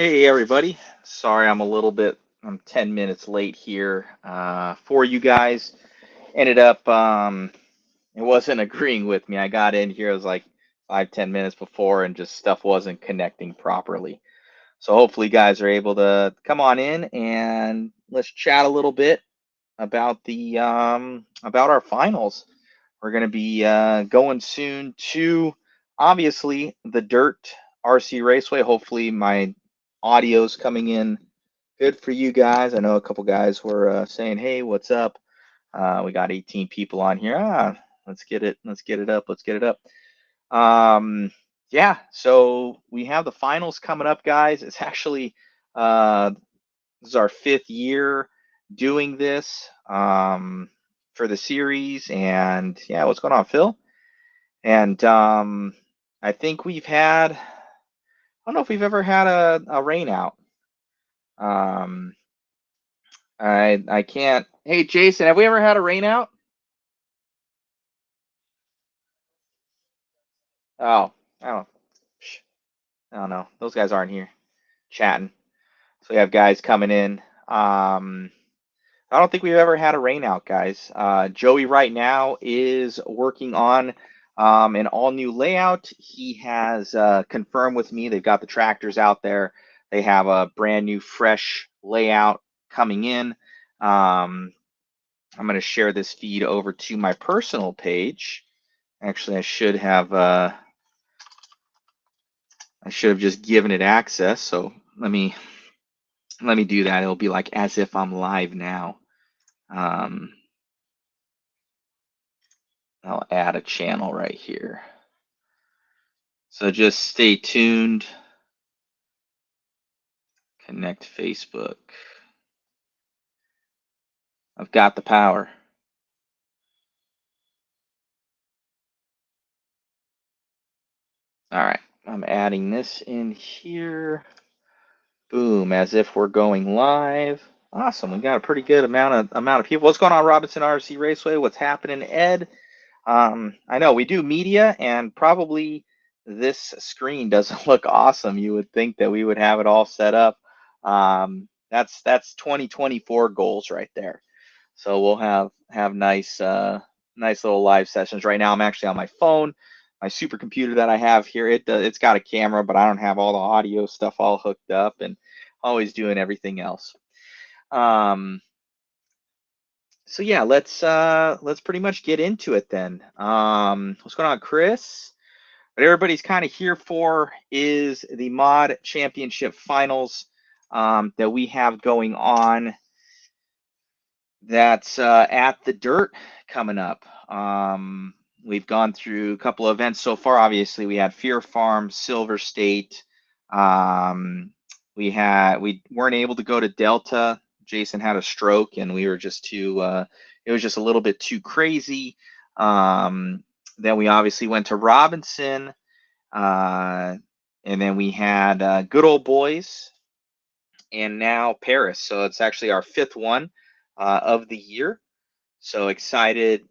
Hey everybody. Sorry I'm 10 minutes late here for you guys. Ended up it wasn't agreeing with me. I got in here, it was like 5, 10 minutes before and just stuff wasn't connecting properly. So hopefully you guys are able to come on in and let's chat a little bit about the about our finals. We're gonna be going soon to obviously the Dirt RC Raceway. Hopefully my audio's coming in good for you guys. I know a couple guys were saying, "Hey, what's up?" We got 18 people on here. Let's get it. Let's get it up. Let's get it up. Um, yeah. So we have the finals coming up, guys. It's actually uh, this is our 5th year doing this for the series, and yeah, what's going on, Phil? And I think we've had. I don't know if we've ever had a rain out. Um, I can't. Hey, Jason, have we ever had a rain out? Oh, I don't. I don't know. Those guys aren't here chatting. So we have guys coming in. I don't think we've ever had a rain out, guys. Joey right now is working on an all new layout. He has confirmed with me they've got the tractors out there. They have a brand new, fresh layout coming in. I'm going to share this feed over to my personal page. Actually, I should have just given it access. So let me do that. It'll be like as if I'm live now. Um, I'll add a channel right here. So just stay tuned. Connect Facebook. I've got the power. All right, I'm adding this in here. Boom, as if we're going live. Awesome, we got a pretty good amount of people. What's going on, Robinson RC Raceway? What's happening, Ed? I know we do media, and probably this screen doesn't look awesome. You would think that we would have it all set up. That's 2024 goals right there. So we'll have nice little live sessions. Right now, I'm actually on my phone, my supercomputer that I have here. It's got a camera, but I don't have all the audio stuff all hooked up, and always doing everything else. Um, so yeah, let's pretty much get into it then. What's going on, Chris? What everybody's kind of here for is the mod championship finals that we have going on. That's at the Dirt coming up. We've gone through a couple of events so far. Obviously, we had Fear Farm, Silver State. We weren't able to go to Delta. Jason had a stroke, and we were just too. It was just a little bit too crazy. Then we obviously went to Robinson, uh, and then we had Good Old Boys, and now Paris. So it's actually our 5th one of the year. So excited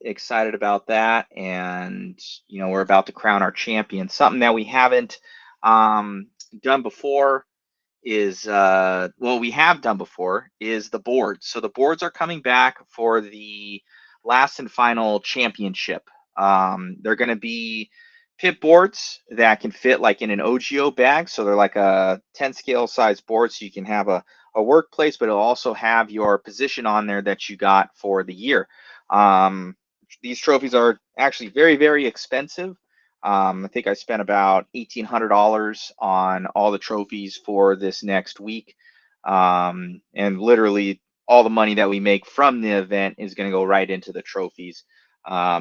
about that, and we're about to crown our champion. Something that we haven't um, done before is we have done before is the boards. So the boards are coming back for the last and final championship. They're going to be pit boards that can fit like in an OGO bag. So they're like a 10 scale size board, so you can have a workplace, but it'll also have your position on there that you got for the year. These trophies are actually very, very expensive. I think I spent about $1,800 on all the trophies for this next week. And literally all the money that we make from the event is going to go right into the trophies.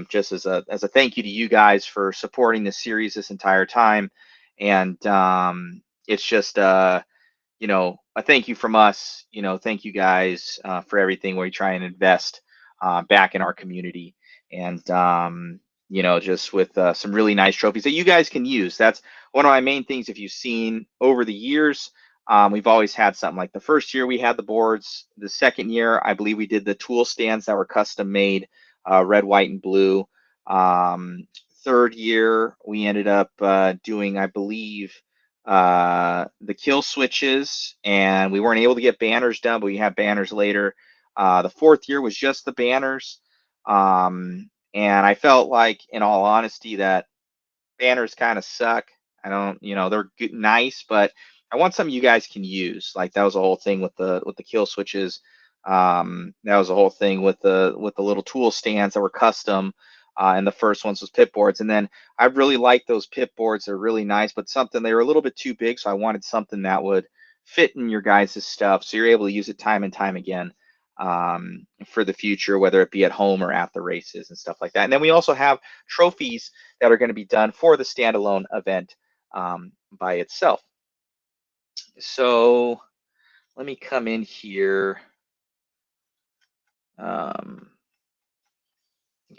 Just as a thank you to you guys for supporting the series this entire time. And it's just a thank you from us. Thank you guys for everything we try and invest back in our community. And just with some really nice trophies that you guys can use. That's one of my main things. If you've seen over the years, we've always had something. Like the first year we had the boards. The second year, I believe we did the tool stands that were custom made, red, white, and blue. Third year, we ended up doing, I believe, the kill switches, and we weren't able to get banners done, but we had banners later. The fourth year was just the banners. And I felt like, in all honesty, that banners kind of suck. I don't, they're good, nice, but I want something you guys can use. Like that was the whole thing with the kill switches. That was the whole thing with the little tool stands that were custom. And the first ones was pip boards, and then I really like those pip boards. They're really nice, but they were a little bit too big, so I wanted something that would fit in your guys' stuff, so you're able to use it time and time again for the future, whether it be at home or at the races and stuff like that. And then we also have trophies that are going to be done for the standalone event by itself. So let me come in here,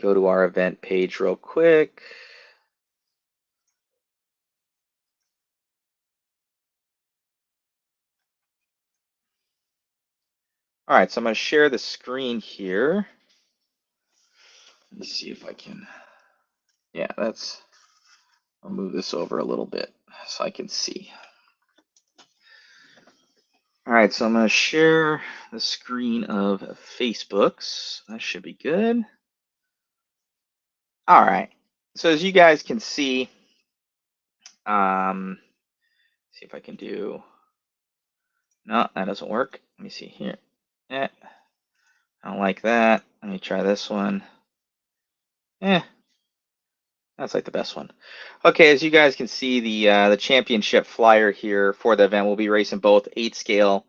go to our event page real quick. All right, so I'm going to share the screen here. Let me see if I can. Yeah, I'll move this over a little bit so I can see. All right, so I'm going to share the screen of Facebook's. That should be good. All right, so as you guys can see, see if I can do. No, that doesn't work. Let me see here. I don't like that. Let me try this one. That's like the best one. Okay, as you guys can see, the championship flyer here for the event will be racing both 8 scale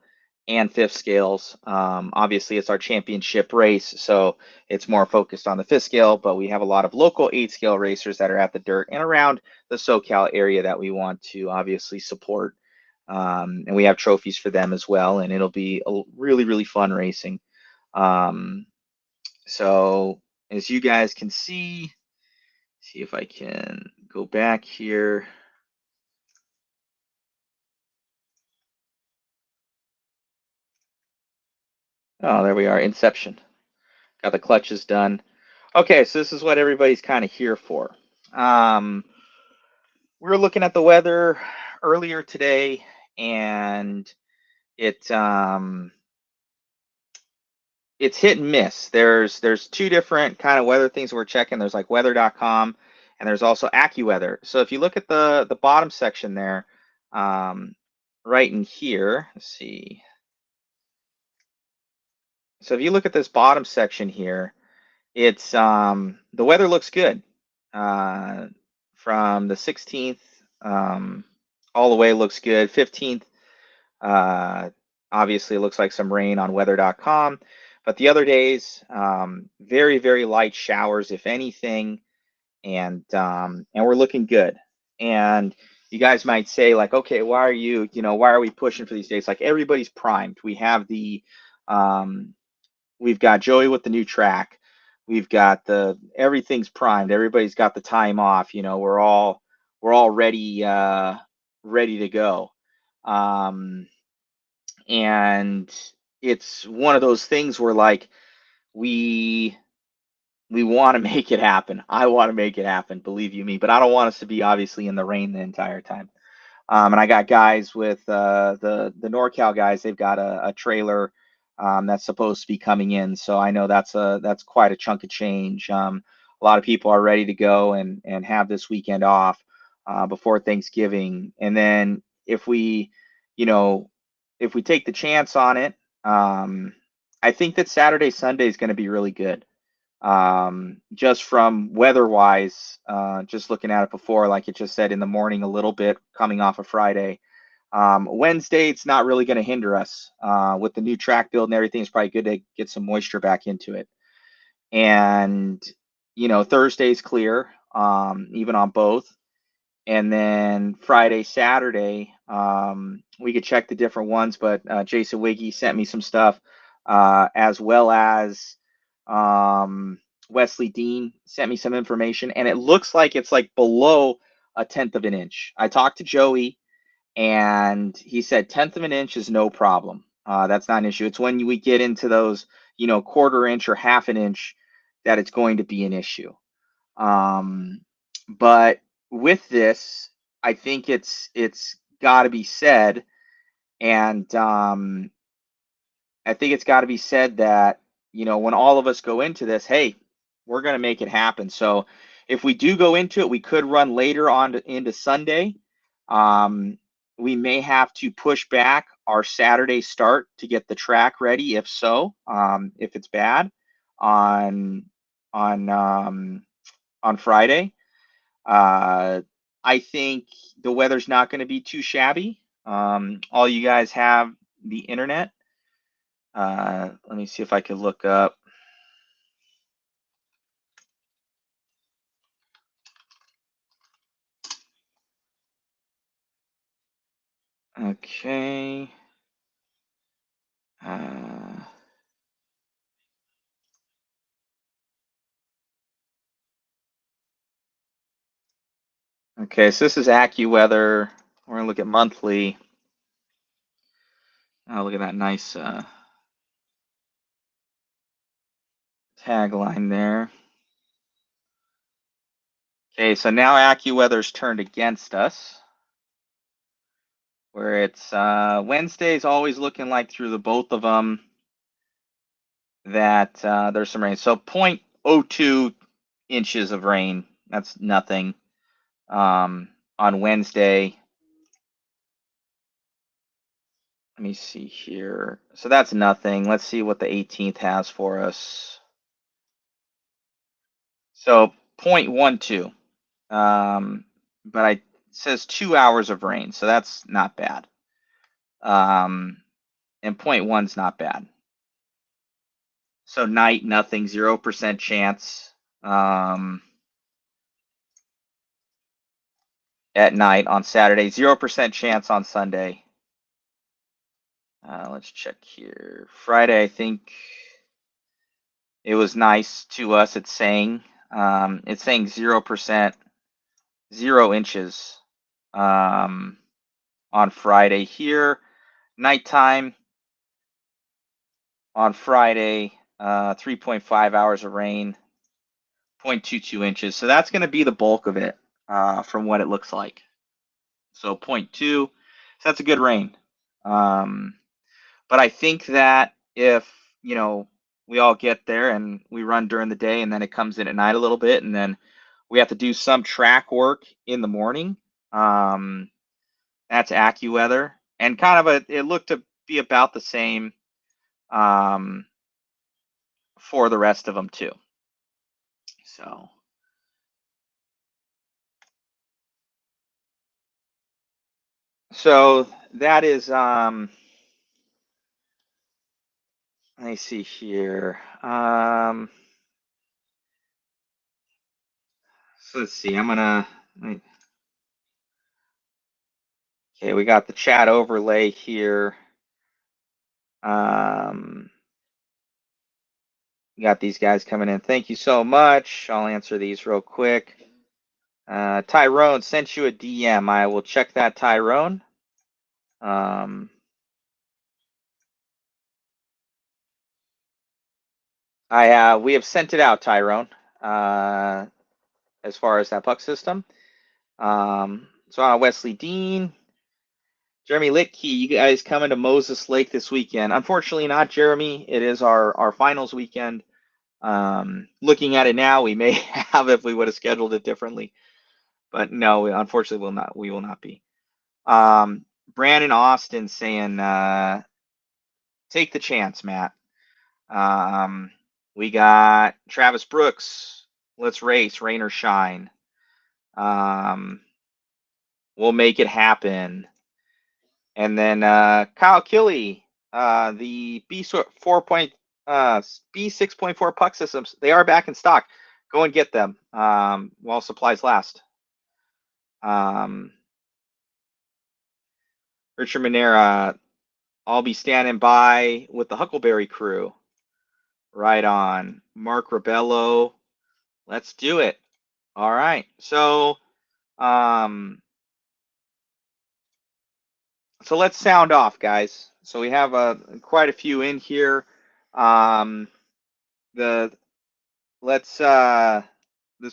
and 5th scales. Obviously, it's our championship race, so it's more focused on the 5th scale, but we have a lot of local 8 scale racers that are at the dirt and around the SoCal area that we want to obviously support. And we have trophies for them as well, and it'll be a really, really fun racing. So as you guys can see if I can go back here. Oh, there we are, Inception. Got the clutches done. Okay, so this is what everybody's kind of here for. We were looking at the weather earlier today, and it's hit and miss. There's 2 different kind of weather things we're checking. There's like weather.com, and there's also AccuWeather. So if you look at the bottom section there, right in here, let's see. So if you look at this bottom section here, it's the weather looks good from the 16th all the way looks good. 15th, obviously, it looks like some rain on weather.com, but the other days, very, very light showers, if anything, and we're looking good. And you guys might say, like, okay, why are we pushing for these days? Like, everybody's primed. We have we've got Joey with the new track. We've got everything's primed. Everybody's got the time off. We're all ready to go. And it's one of those things where, like, we want to make it happen. I want to make it happen, believe you me, but I don't want us to be obviously in the rain the entire time. And I got guys with the NorCal guys. They've got a trailer that's supposed to be coming in, so I know that's quite a chunk of change. A lot of people are ready to go and have this weekend off before Thanksgiving, and then if we take the chance on it, I think that Saturday Sunday is going to be really good. Just from weather wise, just looking at it before, like it just said in the morning a little bit coming off of Friday. Wednesday, it's not really going to hinder us with the new track build and everything. It's probably good to get some moisture back into it. And, Thursday's clear, even on both. And then Friday, Saturday, we could check the different ones, but Jason Wiggy sent me some stuff, as well as Wesley Dean sent me some information, and it looks like it's like below 1/10 of an inch. I talked to Joey, and he said 1/10 of an inch is no problem. That's not an issue. It's when we get into those, 1/4 inch or 1/2 an inch that it's going to be an issue. But with this, I think it's got to be said. And I think it's got to be said that, when all of us go into this, hey, we're going to make it happen. So if we do go into it, we could run later on into Sunday. We may have to push back our Saturday start to get the track ready. If so, if it's bad on on Friday, I think the weather's not going to be too shabby. All you guys have the internet. Let me see if I could look up. Okay. Okay, so this is AccuWeather. We're gonna look at monthly. Oh, look at that nice tagline there. Okay, so now AccuWeather's turned against us, where it's Wednesday's always looking like through the both of them that there's some rain. So 0.02 inches of rain. That's nothing. On Wednesday. Let me see here. So that's nothing. Let's see what the 18th has for us. So 0.12. But it says 2 hours of rain, so that's not bad. And 0.1's not bad. So night, nothing, 0% chance. At night on Saturday, 0% chance on Sunday. Let's check here. Friday, I think it was nice to us. It's saying 0%, 0 inches on Friday here. Nighttime on Friday, 3.5 hours of rain, 0.22 inches. So that's going to be the bulk of it from what it looks like. So 0.2, so that's a good rain. But I think that if, we all get there and we run during the day and then it comes in at night a little bit and then we have to do some track work in the morning, that's AccuWeather. And kind of it looked to be about the same for the rest of them too. So that is let me see here. So let's see. Okay, we got the chat overlay here. We got these guys coming in. Thank you so much. I'll answer these real quick. Tyrone sent you a DM. I will check that, Tyrone. We have sent it out, Tyrone, as far as that puck system. So Wesley Dean, Jeremy Litke, you guys coming to Moses Lake this weekend? Unfortunately not, Jeremy. It is our finals weekend. Looking at it now, we may have if we would have scheduled it differently. But no, unfortunately we will not be. Brandon Austin saying take the chance, Matt. We got Travis Brooks, let's race, rain or shine. We'll make it happen. And then Kyle Killey, the B6.4 puck systems, they are back in stock. Go and get them while supplies last. Richard Manera, I'll be standing by with the Huckleberry crew. Right on. Mark Rabello, let's do it. All right. So let's sound off, guys. So we have quite a few in here. This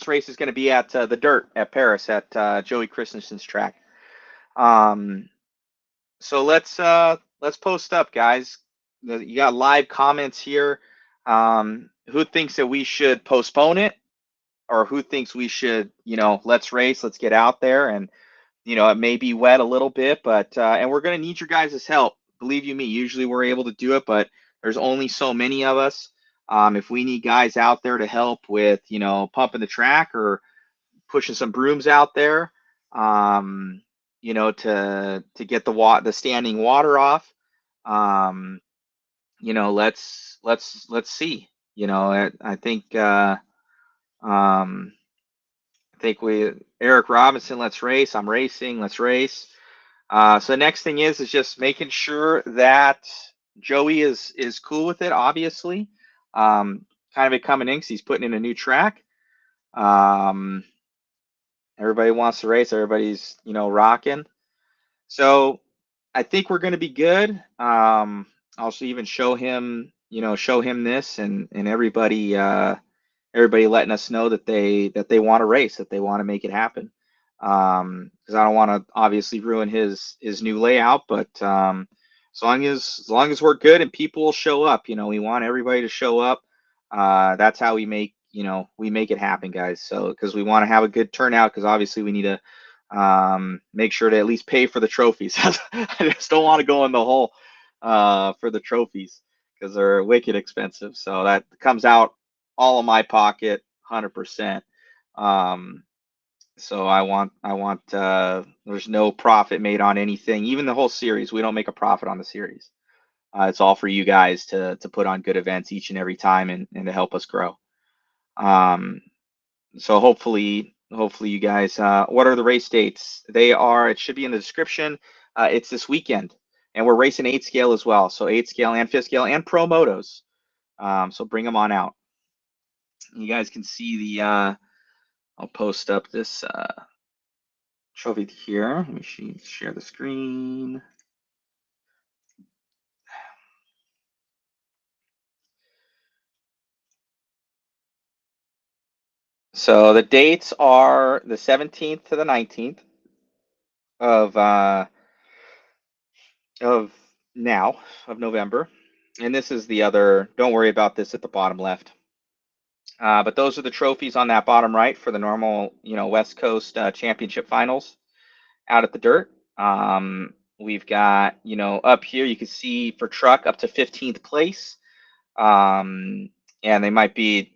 race is going to be at the Dirt at Paris at Joey Christensen's track. So let's post up, guys. You got live comments here. Who thinks that we should postpone it, or who thinks we should, let's race, let's get out there, and it may be wet a little bit, but and we're going to need your guys' help. Believe you me, usually we're able to do it, but there's only so many of us. If we need guys out there to help with, pumping the track or pushing some brooms out there, um, to get the standing water off, um, let's see. I think um, we Eric Robinson, let's race. I'm racing. Let's race. So the next thing is just making sure that Joey is cool with it. Obviously, kind of it coming in because he's putting in a new track. Um, Everybody wants to race. Everybody's rocking. So I think we're going to be good. I'll even show him this and everybody letting us know that they want to race, that they want to make it happen. Because I don't want to obviously ruin his new layout, but as long as we're good and people will show up, we want everybody to show up. That's how we make it happen, guys. So because we want to have a good turnout, because obviously we need to make sure to at least pay for the trophies. I just don't want to go in the hole for the trophies because they're wicked expensive. So that comes out all of my pocket, 100%. So there's no profit made on anything, even the whole series. We don't make a profit on the series. It's all for you guys to put on good events each and every time and to help us grow. Um, so hopefully you guys, what are the race dates? It should be in the description. It's this weekend, and we're racing 8 scale as well. So 8 scale and 5th scale and pro motos. So bring them on out. You guys can see I'll post up this trophy here. Let me share the screen. So the dates are the 17th to the 19th of of now of November. And this is the other, don't worry about this at the bottom left. But those are the trophies on that bottom right for the normal, West Coast Championship finals out at the dirt. We've got, up here, you can see for truck up to 15th place. And they might be,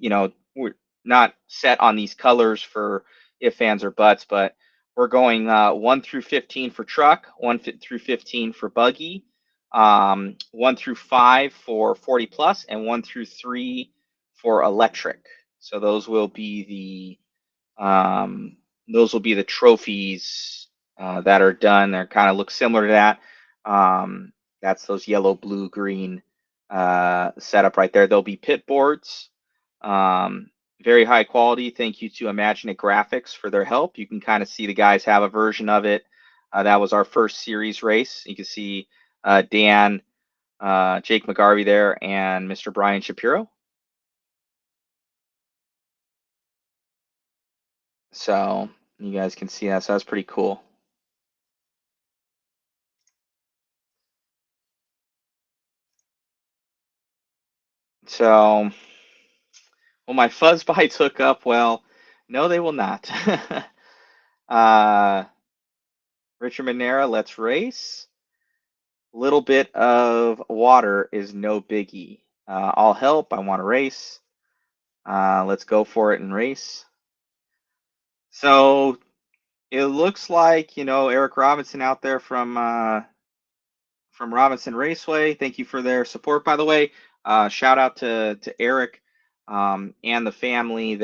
we're not set on these colors for if fans or buts, but we're going 1 through 15 for truck, 1 through 15 for buggy, 1 through 5 for 40 plus, and 1 through 3 for electric. So those will be the trophies that are done. They kind of look similar to that. That's those yellow, blue, green setup right there. There'll be pit boards, very high quality. Thank you to Imaginext Graphics for their help. You can kind of see the guys have a version of it. That was our first series race. You can see Dan, Jake McGarvey there, and Mr. Brian Shapiro. So you guys can see that. So that's pretty cool. So will my fuzz bites hook up? Well, no, they will not. Richard Manera, let's race. Little bit of water is no biggie. I'll help. I want to race. Let's go for it and race. So it looks like, Eric Robinson out there from Robinson Raceway. Thank you for their support, by the way. Shout out to Eric and the family.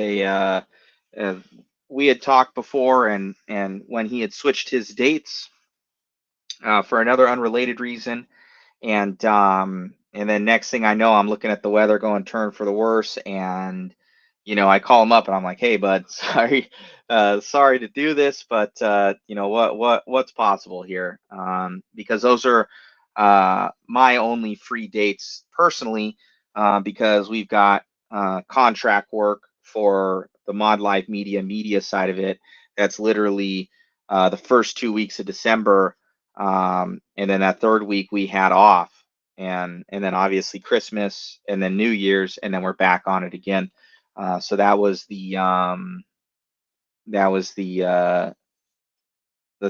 We had talked before, and when he had switched his dates for another unrelated reason, and then next thing I know, I'm looking at the weather going turn for the worse, and I call him up and I'm like, hey bud, sorry to do this, but what's possible here, because those are my only free dates personally, because we've got contract work for the Mod Life media side of it. That's literally the first 2 weeks of December, And then that third week we had off, and then obviously Christmas, and then New Year's, and then we're back on it again. So that was the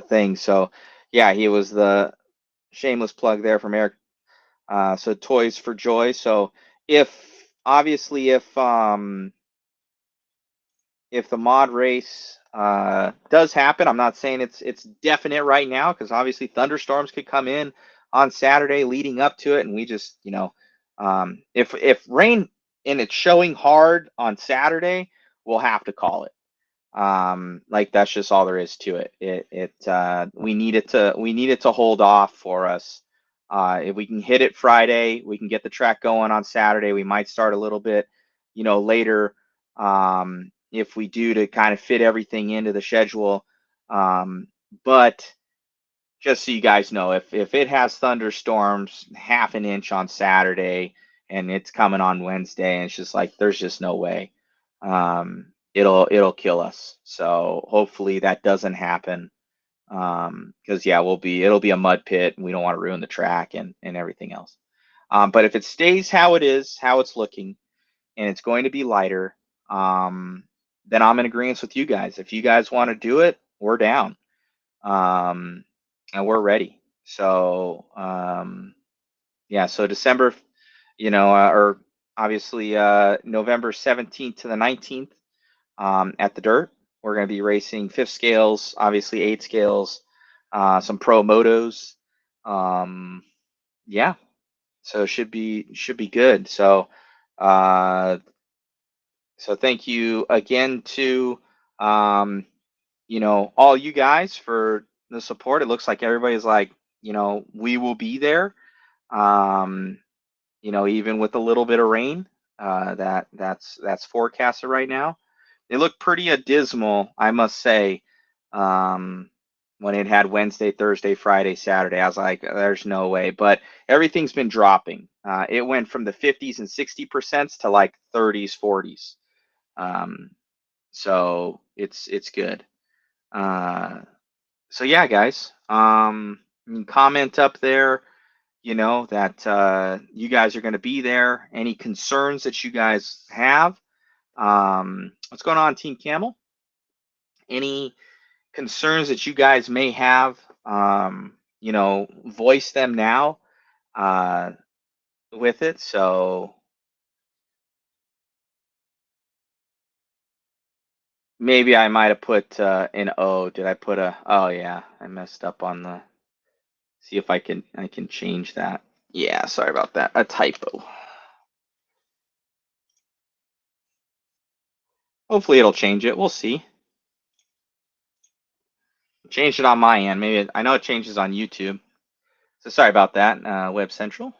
thing. So yeah, he was the shameless plug there from Eric. So Toys for Joy. So if obviously if the mod race does happen, I'm not saying it's definite right now, because obviously thunderstorms could come in on Saturday leading up to it, and we just if rain and it's showing hard on Saturday, we'll have to call it. Like that's just all there is to it. We need it to hold off for us. If we can hit it Friday, we can get the track going on Saturday. We might start a little bit, later, if we do, to kind of fit everything into the schedule. But just so you guys know, if it has thunderstorms, half an inch on Saturday, and it's coming on Wednesday, and it's just like there's just no way. It'll kill us. So hopefully that doesn't happen. Because yeah, it'll be a mud pit, and we don't want to ruin the track and everything else. But if it stays how it is, how it's looking, and it's going to be lighter, then I'm in agreement with you guys. If you guys want to do it, we're down. And we're ready. So yeah, so December, or obviously November 17th to the 19th, at the Dirt. We're going to be racing 5th scales, obviously 8 scales, some pro motos. Yeah, so it should be good. So thank you again to all you guys for the support. It looks like everybody's like, we will be there. Um, even with a little bit of rain, that's forecasted right now. They look pretty dismal, I must say. When it had Wednesday, Thursday, Friday, Saturday, I was like, there's no way. But everything's been dropping. It went from the 50s and 60% to like 30s, 40s. So it's good. Uh, so yeah, guys, you can comment up there, that you guys are going to be there. Any concerns that you guys have? What's going on, Team Camel? Any concerns that you guys may have? Voice them now uh, with it. So maybe I might have put an O. Did I put a? Oh yeah, I messed up on the. See if I can change that. Yeah, sorry about that. A typo. Hopefully it'll change it. We'll see. Changed it on my end. Maybe I know it changes on YouTube. So sorry about that, Web Central.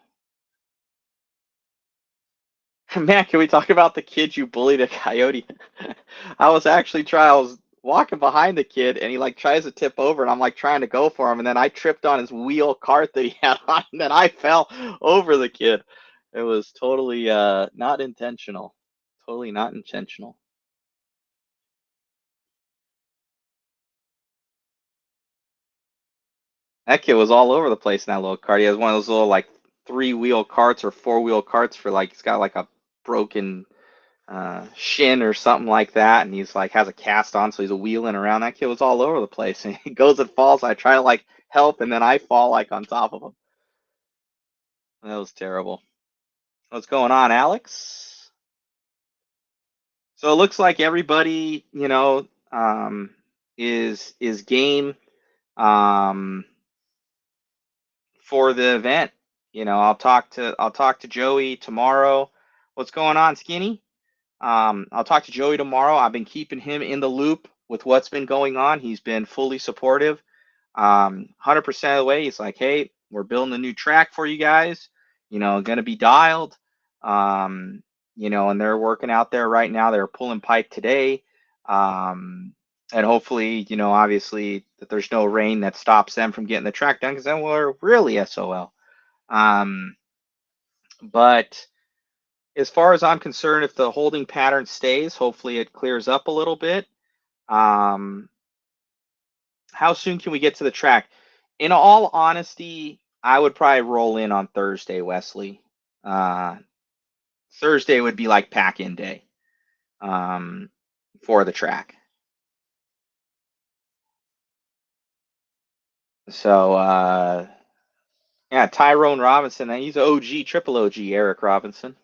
Man, can we talk about the kid you bullied a coyote? I was walking behind the kid, and he like tries to tip over, and I'm like trying to go for him, and then I tripped on his wheel cart that he had on, and then I fell over the kid. It was totally not intentional. Totally not intentional. That kid was all over the place in that little cart. He has one of those little like 3-wheel carts or 4-wheel carts for like he's got like a broken shin or something like that, and he's like has a cast on, so he's wheeling around. That kid was all over the place, and he goes and falls. I try to like help, and then I fall like on top of him. That was terrible. What's going on, Alex? So it looks like everybody, is game for the event. I'll talk to Joey tomorrow. What's going on, Skinny? I'll talk to Joey tomorrow. I've been keeping him in the loop with what's been going on. He's been fully supportive. 100% of the way. He's like, hey, we're building a new track for you guys. Gonna be dialed. And they're working out there right now. They're pulling pipe today. And hopefully, obviously that there's no rain that stops them from getting the track done, because then we're really SOL. But as far as I'm concerned, if the holding pattern stays, hopefully it clears up a little bit. How soon can we get to the track? In all honesty, I would probably roll in on Thursday, Wesley. Thursday would be like pack-in day for the track. So yeah, Tyrone Robinson. He's OG, triple OG, Eric Robinson.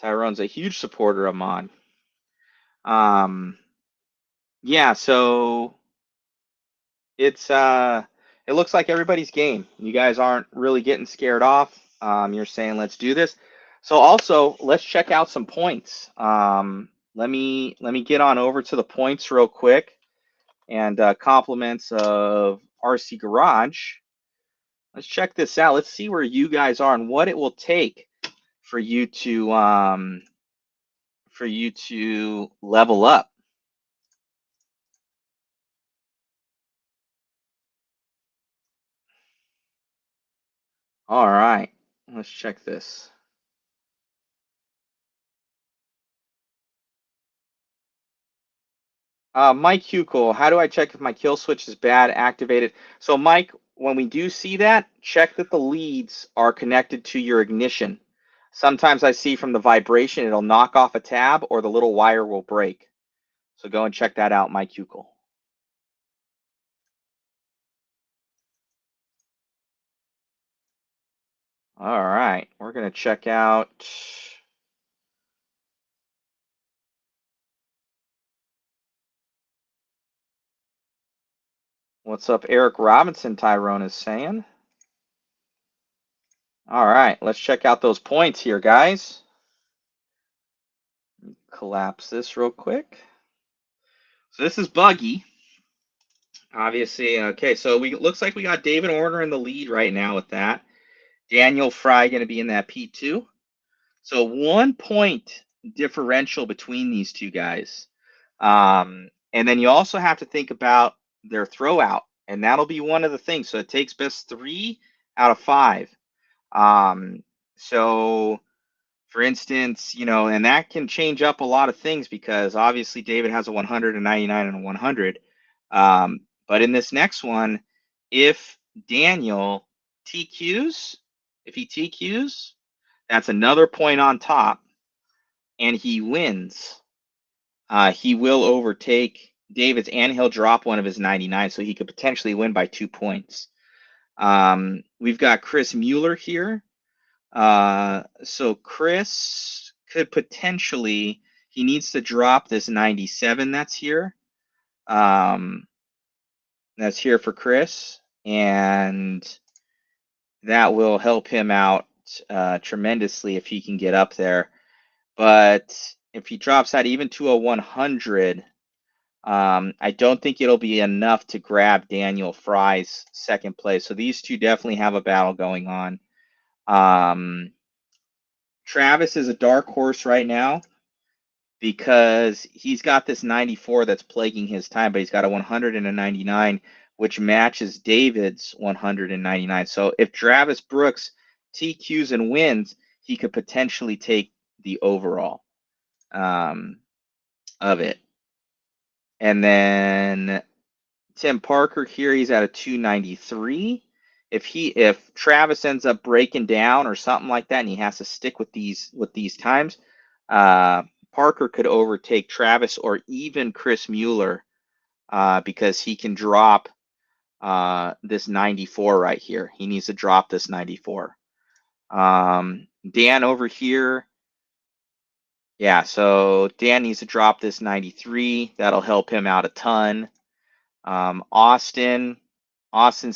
Tyrone's a huge supporter of mine. Yeah, so it's it looks like everybody's game. You guys aren't really getting scared off. You're saying let's do this. So also let's check out some points. Let me get on over to the points real quick, and compliments of RC Garage. Let's check this out. Let's see where you guys are and what it will take for you to level up. All right, let's check this. Mike Hukel, how do I check if my kill switch is bad activated? So Mike, when we do see that, check that the leads are connected to your ignition. Sometimes I see from the vibration it'll knock off a tab or the little wire will break. So go and check that out, Mike Hukel. All right, we're gonna check out. What's up, Eric Robinson, Tyrone is saying. All right, let's check out those points here, guys. Collapse this real quick. So this is Buggy. Obviously, okay, so looks like we got David Orner in the lead right now with that. Daniel Fry going to be in that P2. So 1 point differential between these two guys. And then you also have to think about their throw out, and that'll be one of the things. So it takes best 3 out of 5. So for instance, and that can change up a lot of things because obviously David has a 100, a 99, and a 100. But in this next one, if Daniel TQs, if he TQs, that's another point on top, and he wins. He will overtake David's, and he'll drop one of his 99, so he could potentially win by 2 points. We've got Chris Mueller here. So Chris could potentially, he needs to drop this 97 that's here. That's here for Chris, and that will help him out tremendously if he can get up there. But if he drops that even to a 100, I don't think it'll be enough to grab Daniel Fry's second place. So these two definitely have a battle going on. Travis is a dark horse right now because he's got this 94 that's plaguing his time, but he's got a 100 and a 99, which matches David's 199. So if Travis Brooks TQs and wins, he could potentially take the overall of it. And then Tim Parker here, he's at a 293. If Travis ends up breaking down or something like that, and he has to stick with these times, Parker could overtake Travis or even Chris Mueller because he can drop this 94 right here. He needs to drop this 94. Dan over here, yeah, so Dan needs to drop this 93. That'll help him out a ton. Austin's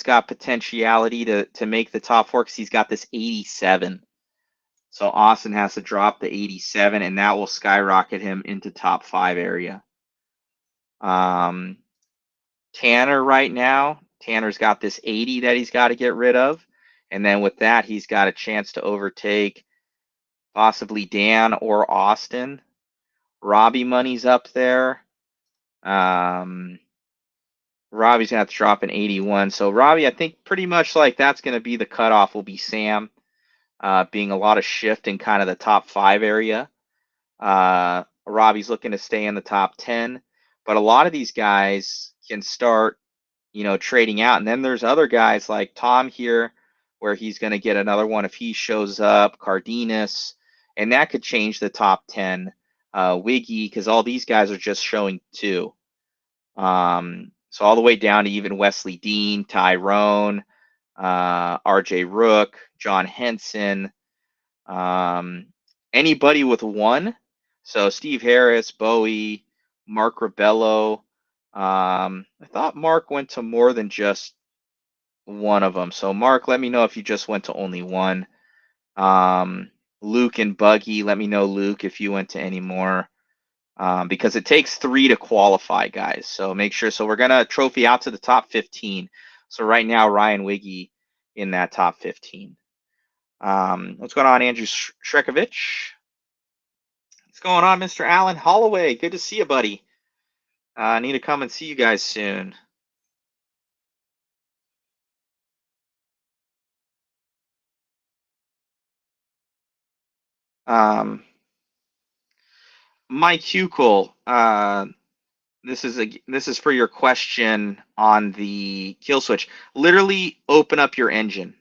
got potentiality to make the top 4 because he's got this 87. So Austin has to drop the 87, and that will skyrocket him into top 5 area. Tanner right now, Tanner's got this 80 that he's got to get rid of. And then with that, he's got a chance to overtake possibly Dan or Austin. Robbie Money's up there. Robbie's going to have to drop an 81. So Robbie, I think pretty much like that's going to be the cutoff will be Sam, being a lot of shift in kind of the top 5 area. Robbie's looking to stay in the top 10. But a lot of these guys can start trading out. And then there's other guys like Tom here, where he's going to get another one if he shows up, Cardenas, and that could change the top 10. Wiggy, because all these guys are just showing 2. So all the way down to even Wesley Dean, Tyrone, RJ Rook, John Henson, anybody with 1. So Steve Harris, Bowie, Mark Rebello. I thought Mark went to more than just one of them. So Mark, let me know if you just went to only 1. Luke and Buggy, let me know, Luke, if you went to any more. Because it takes 3 to qualify, guys. So make sure. So we're going to trophy out to the top 15. So right now, Ryan Wiggy in that top 15. What's going on, Andrew Shrekovich? What's going on, Mr. Alan Holloway? Good to see you, buddy. I need to come and see you guys soon. Mike Hukel, this is for your question on the kill switch. Literally open up your engine.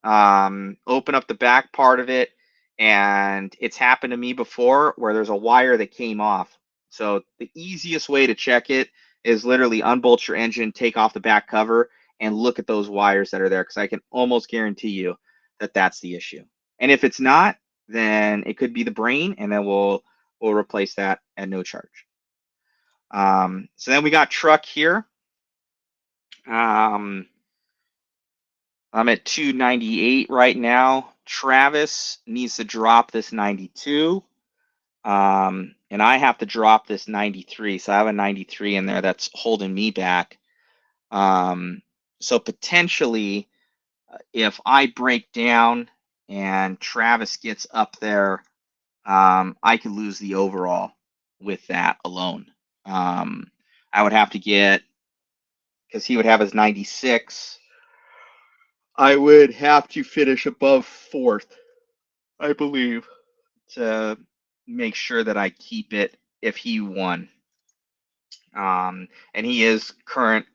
Open up the back part of it, and it's happened to me before where there's a wire that came off. So the easiest way to check it is literally unbolt your engine, take off the back cover, and look at those wires that are there, because I can almost guarantee you that that's the issue. And if it's not, then it could be the brain, and then we'll replace that at no charge. So then we got truck here. I'm at 298 right now. Travis needs to drop this 92. And I have to drop this 93. So I have a 93 in there that's holding me back. So potentially, if I break down and Travis gets up there, I could lose the overall with that alone. I would have to get, because he would have his 96. I would have to finish above 4th, I believe, to make sure that I keep it if he won. And he is current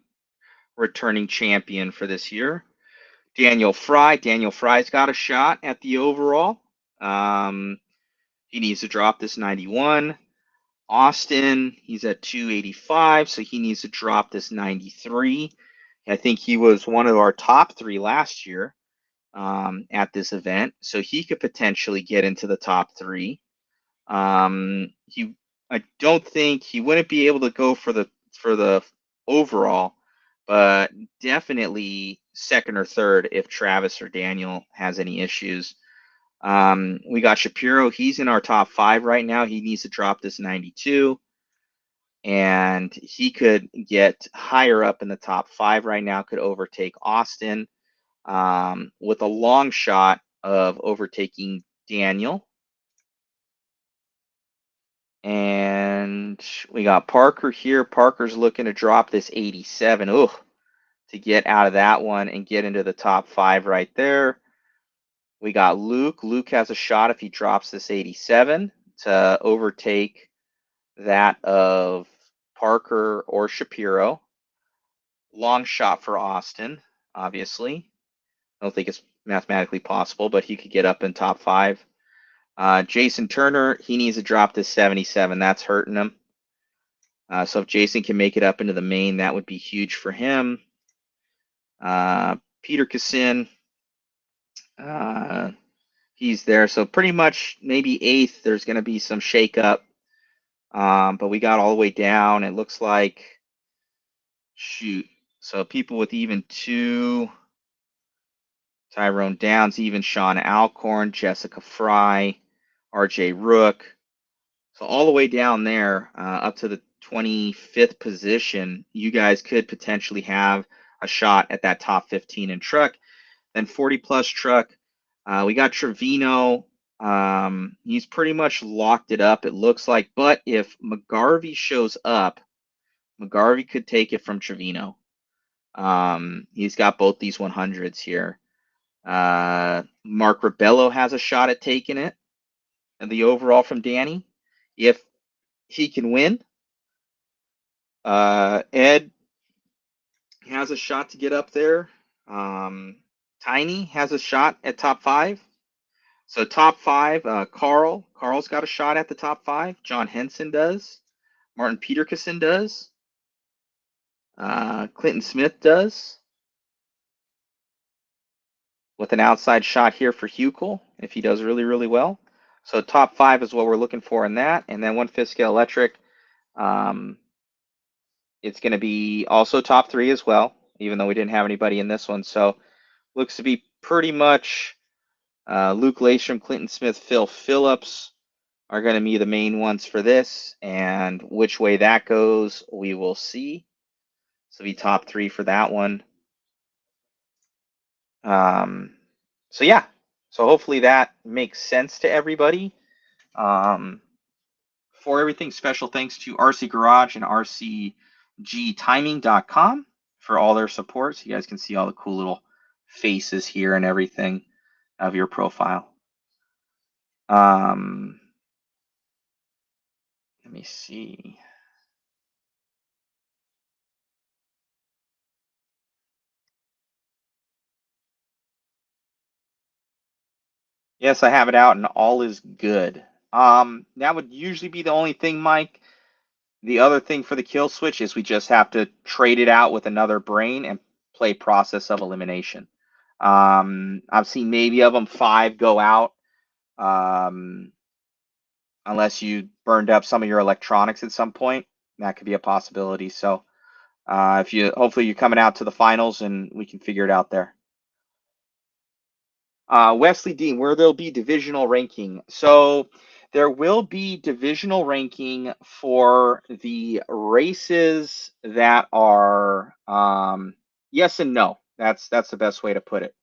returning champion for this year. Daniel Fry's got a shot at the overall. He needs to drop this 91. Austin, he's at 285, so he needs to drop this 93. I think he was one of our top 3 last year at this event, so he could potentially get into the top 3. I don't think he wouldn't be able to go for the overall, but definitely 2nd or 3rd if Travis or Daniel has any issues. We got Shapiro. He's in our top 5 right now. He needs to drop this 92, and he could get higher up in the top 5 right now. Could overtake Austin with a long shot of overtaking Daniel. And we got Parker here. Parker's looking to drop this 87. Ugh, to get out of that one and get into the top 5 right there. We got Luke. Luke has a shot if he drops this 87 to overtake that of Parker or Shapiro. Long shot for Austin, obviously. I don't think it's mathematically possible, but he could get up in top 5. Jason Turner, he needs to drop this 77. That's hurting him. So if Jason can make it up into the main, that would be huge for him. Peter Kassin, he's there. So pretty much maybe 8th, there's going to be some shakeup. But we got all the way down. It looks like, shoot. So people with even 2, Tyrone Downs, even Sean Alcorn, Jessica Fry, RJ Rook. So all the way down there, up to the 25th position, you guys could potentially have a shot at that top 15 in truck. Then 40 plus truck, we got Trevino. He's pretty much locked it up, it looks like. But if McGarvey shows up, McGarvey could take it from Trevino. He's got both these 100s here. Mark Rebello has a shot at taking it, and the overall from Danny, if he can win. Ed has a shot to get up there. Tiny has a shot at top 5. So top 5, Carl's got a shot at the top 5. John Henson does. Martin Peterson does. Clinton Smith does. With an outside shot here for Huckel if he does really, really well. So top 5 is what we're looking for in that. And then 1/5 scale electric. It's going to be also top 3 as well, even though we didn't have anybody in this one. So looks to be pretty much Luke Lastrom, Clinton Smith, Phil Phillips are going to be the main ones for this. And which way that goes, we will see. So be top 3 for that one. So yeah, so hopefully that makes sense to everybody. For everything, special thanks to RC Garage and RCGtiming.com for all their support. So you guys can see all the cool little faces here and everything of your profile. Let me see. Yes, I have it out and all is good. That would usually be the only thing, Mike. The other thing for the kill switch is we just have to trade it out with another brain and play process of elimination. I've seen maybe of them 5 go out, unless you burned up some of your electronics at some point. That could be a possibility. So if you hopefully you're coming out to the finals and we can figure it out there. Wesley Dean, where there'll be divisional ranking. So there will be divisional ranking for the races that are yes and no. That's the best way to put it.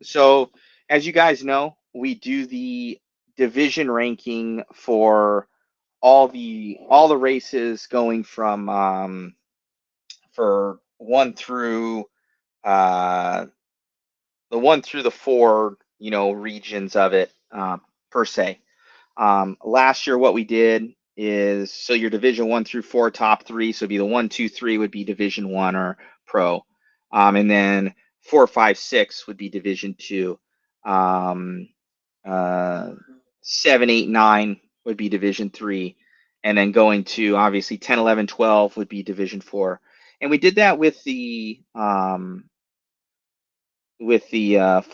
So as you guys know, we do the division ranking for all the races going from for 1 through the 1 through the 4, regions of it per se. Last year, what we did is so your Division 1 through 4 top 3, so it'd be the 1, 2, 3 would be Division 1 or Pro, and then 4, 5, 6 would be Division 2. 7, 8, 9 would be Division 3, and then going to obviously 10, 11, 12 would be Division 4. And we did that with the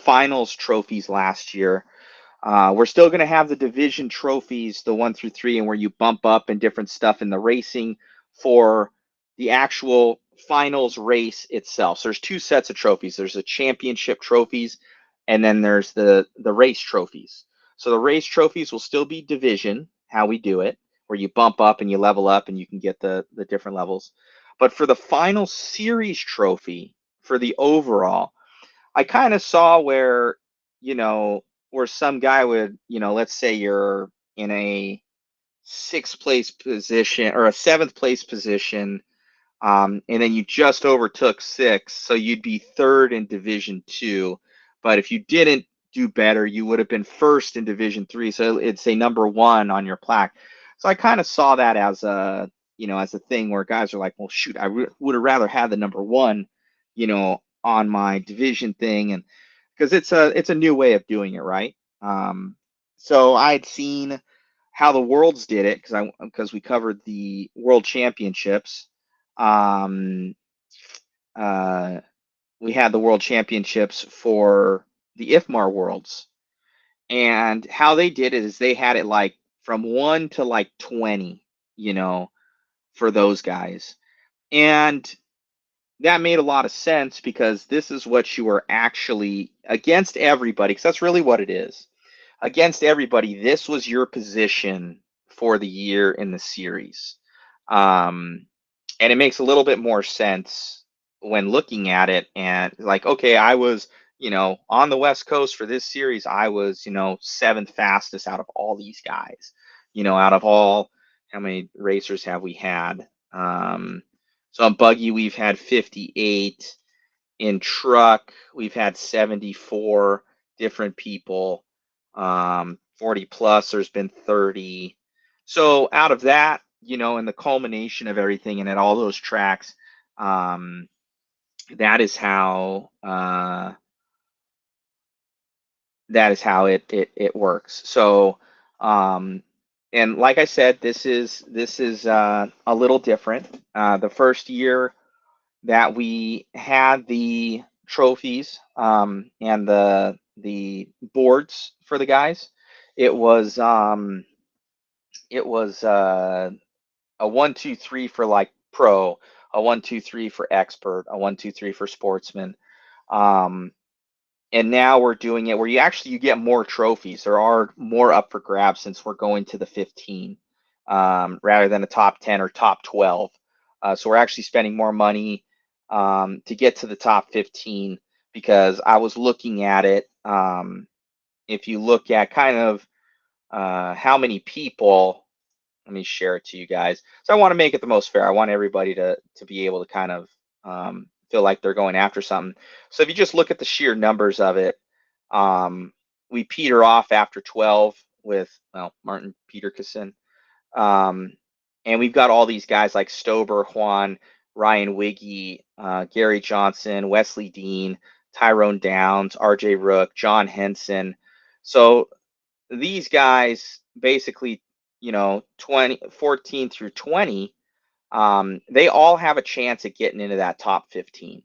finals trophies last year. We're still going to have the division trophies, the 1 through 3, and where you bump up and different stuff in the racing for the actual finals race itself. So there's 2 sets of trophies. There's the championship trophies, and then there's the race trophies. So the race trophies will still be division, how we do it, where you bump up and you level up and you can get the different levels. But for the final series trophy, for the overall, I kind of saw where, where some guy would, let's say you're in a 6th place position or a 7th place position, and then you just overtook 6, so you'd be 3rd in Division 2. But if you didn't do better, you would have been 1st in Division 3, so it'd say number 1 on your plaque. So I kind of saw that as a, as a thing where guys are like, well, shoot, I would have rather had the number 1, on my division thing, and because it's a new way of doing it, right? So I'd seen how the worlds did it because we covered the world championships. We had the world championships for the IFMAR worlds, and how they did it is they had it like from 1 to like 20, for those guys, and that made a lot of sense because this is what you are actually against everybody, because that's really what it is. Against everybody, this was your position for the year in the series. And it makes a little bit more sense when looking at it and like, okay, I was, on the West Coast for this series, I was, 7th fastest out of all these guys, out of all, how many racers have we had? So on buggy, we've had 58. In truck, we've had 74 different people. 40 plus, there's been 30. So out of that, in the culmination of everything and at all those tracks, that is how it works. So, and like I said, this is a little different. The first year that we had the trophies and the boards for the guys, it was a 1, 2, 3 for like pro, a 1, 2, 3 for expert, a 1, 2, 3 for sportsman. Um, and now we're doing it where you get more trophies. There are more up for grabs since we're going to the 15 rather than the top 10 or top 12. So we're actually spending more money to get to the top 15 because I was looking at it. If you look at kind of how many people, let me share it to you guys. So I want to make it the most fair. I want everybody to be able to kind of feel like they're going after something. So if you just look at the sheer numbers of it, we peter off after 12 with Martin Peterson, and we've got all these guys like Stober, Juan, Ryan Wiggy, Gary Johnson, Wesley Dean, Tyrone Downs, R.J. Rook, John Henson. So these guys basically, 14 through 20, they all have a chance at getting into that top 15.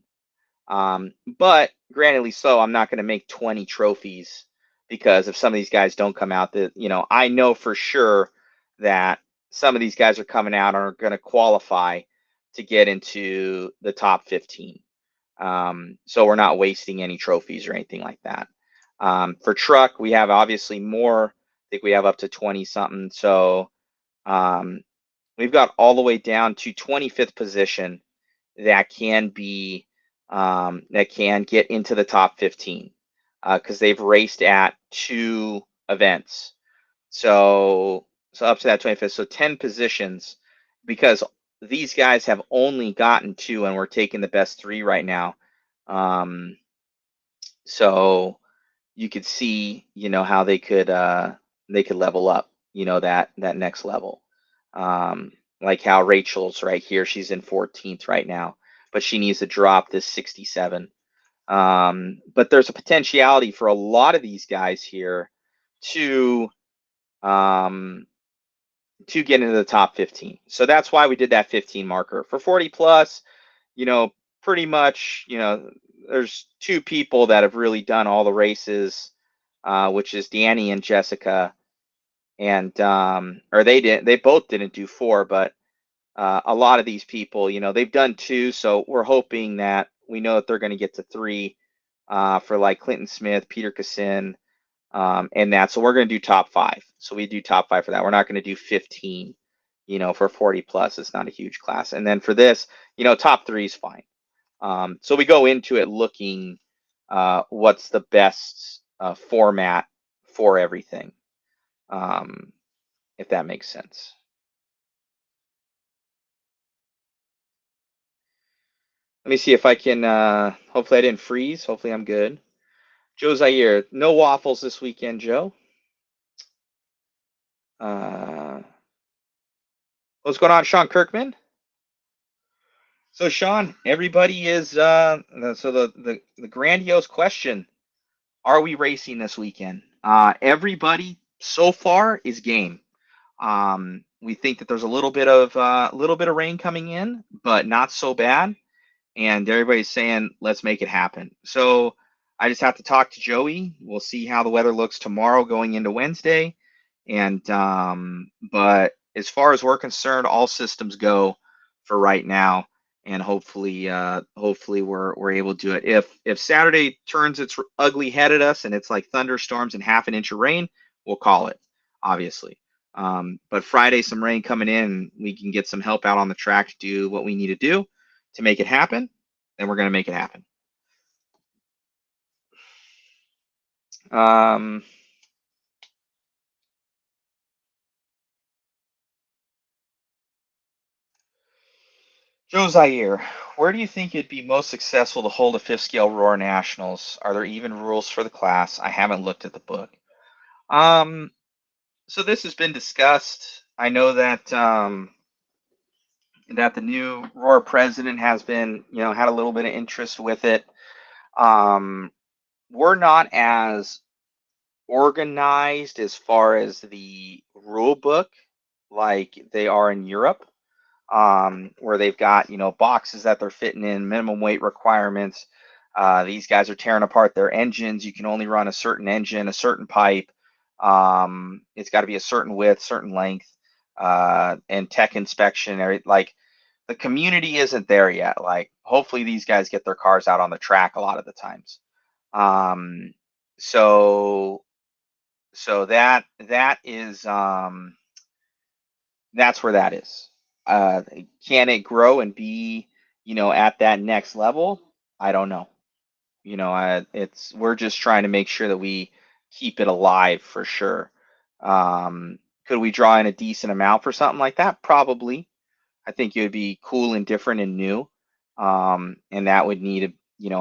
But grantedly so, I'm not going to make 20 trophies because if some of these guys don't come out, I know for sure that some of these guys are coming out and are going to qualify to get into the top 15. So we're not wasting any trophies or anything like that. For truck, we have obviously more. I think we have up to 20 something. So we've got all the way down to 25th position that can get into the top 15 because they've raced at 2 events. So up to that 25th. So 10 positions because these guys have only gotten 2 and we're taking the best 3 right now. So you could see, how they could level up, that next level. Like how Rachel's right here, she's in 14th right now, but she needs to drop this 67. But there's a potentiality for a lot of these guys here to get into the top 15. So that's why we did that 15 marker. For 40 plus, pretty much, there's 2 people that have really done all the races, which is Danny and Jessica. And or they both didn't do 4, but a lot of these people, they've done 2, so we're hoping that we know that they're going to get to 3 for like Clinton Smith, Peter Cassin, and that. So we're going to do top 5. So we do top 5 for that. We're not going to do 15, for 40 plus. It's not a huge class. And then for this, top 3 is fine. So we go into it looking what's the best format for everything, if that makes sense. Let me see if I can, hopefully I didn't freeze. Hopefully I'm good. Joe Zaire, no waffles this weekend, Joe. What's going on, Sean Kirkman? So Sean, everybody is, so the grandiose question, are we racing this weekend? Everybody so far is game. We think that there's a little bit of rain coming in, but not so bad. And everybody's saying, let's make it happen. So I just have to talk to Joey. We'll see how the weather looks tomorrow going into Wednesday. And but as far as we're concerned, all systems go for right now. And hopefully we're able to do it. If Saturday turns its ugly head at us and it's like thunderstorms and half an inch of rain, we'll call it, obviously. But Friday, some rain coming in, we can get some help out on the track to do what we need to do to make it happen, then we're going to make it happen. Joe Zaire, where do you think it'd be most successful to hold a 5th scale Roar Nationals? Are there even rules for the class? I haven't looked at the book. So this has been discussed. I know that that the new Roar president has been, had a little bit of interest with it. We're not as organized as far as the rule book like they are in Europe, where they've got, boxes that they're fitting in, minimum weight requirements. These guys are tearing apart their engines. You can only run a certain engine, a certain pipe. It's got to be a certain width, certain length, and tech inspection. Like the community isn't there yet. Like hopefully these guys get their cars out on the track a lot of the times. Um, so that is that's where that is. Can it grow and be, at that next level? I don't know. We're just trying to make sure that we keep it alive for sure. Could we draw in a decent amount for something like that? Probably. I think it would be cool and different and new. And that would need to,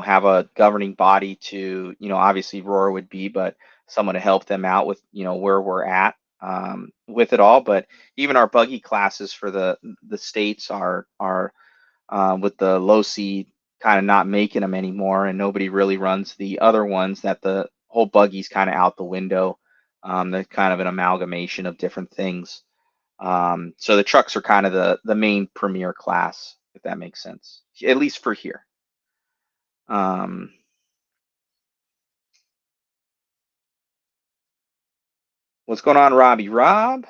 have a governing body to, obviously Roar would be, but someone to help them out with, where we're at with it all. But even our buggy classes for the states are with the low C kind of not making them anymore, and nobody really runs the other ones. That the whole buggy's kind of out the window. They're kind of an amalgamation of different things. So the trucks are kind of the main premier class, if that makes sense, at least for here. What's going on, Robbie? Rob?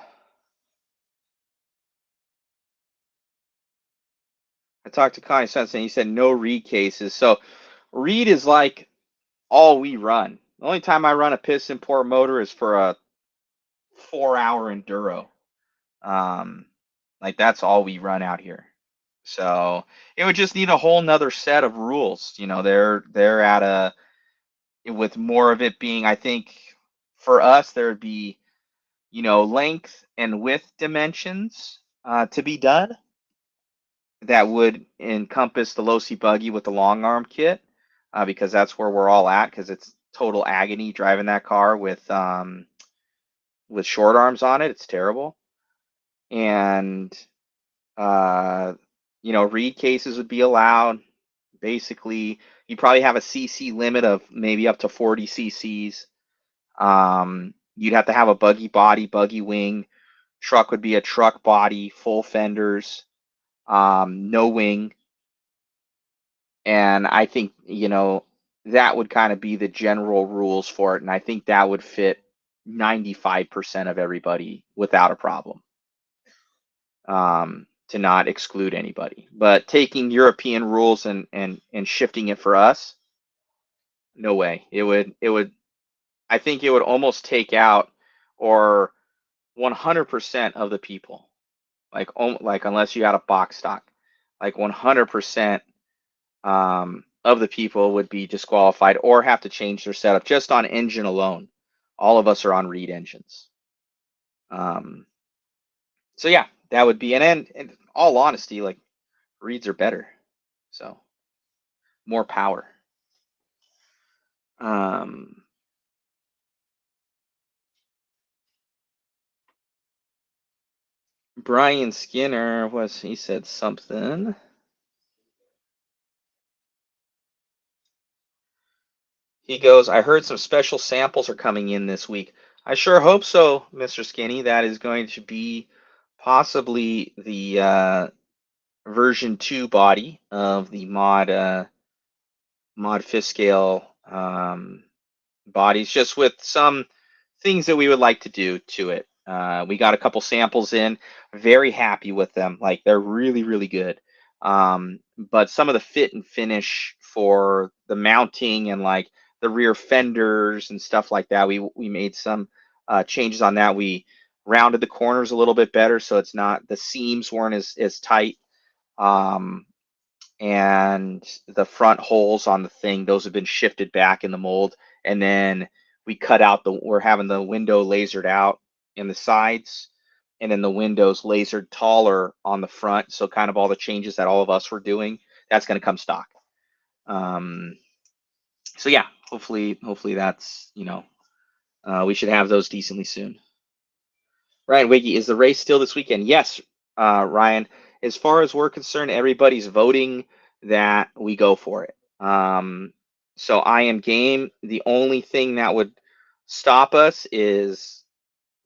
I talked to Connie Sense and he said no reed cases. So reed is like all we run. The only time I run a piston port motor is for a 4-hour enduro. Um, like that's all we run out here. So it would just need a whole nother set of rules. They're at a with more of it being, I think, for us there'd be, length and width dimensions to be done that would encompass the low C buggy with the long arm kit, because that's where we're all at, because it's total agony driving that car with short arms on it. It's terrible. And reed cases would be allowed. Basically, you probably have a CC limit of maybe up to 40 CCs. You'd have to have a buggy body, buggy wing. Truck would be a truck body, full fenders, no wing. And I think, that would kind of be the general rules for it. And I think that would fit 95% of everybody without a problem. To not exclude anybody. But taking European rules and shifting it for us, no way. It would I think it would almost take out or 100% of the people. Like unless you had a box stock, like 100% of the people would be disqualified or have to change their setup just on engine alone. All of us are on reed engines. So yeah, that would be, and then in all honesty, like reeds are better, so more power. Brian Skinner he said something. He goes, I heard some special samples are coming in this week. I sure hope so, Mr. Skinny. That is going to be possibly the version 2 body of the mod fifth scale bodies, just with some things that we would like to do to it. We got a couple samples in, very happy with them. Like they're really, really good. But some of the fit and finish for the mounting and like the rear fenders and stuff like that, we made some changes on that. We rounded the corners a little bit better, so it's not, the seams weren't as tight. And the front holes on the thing, those have been shifted back in the mold. And then we cut out we're having the window lasered out in the sides, and then the windows lasered taller on the front. So kind of all the changes that all of us were doing, that's going to come stock. So yeah, hopefully that's, we should have those decently soon. Ryan Wiggy, is the race still this weekend? Yes, Ryan. as far as we're concerned, everybody's voting that we go for it. So I am game. The only thing that would stop us is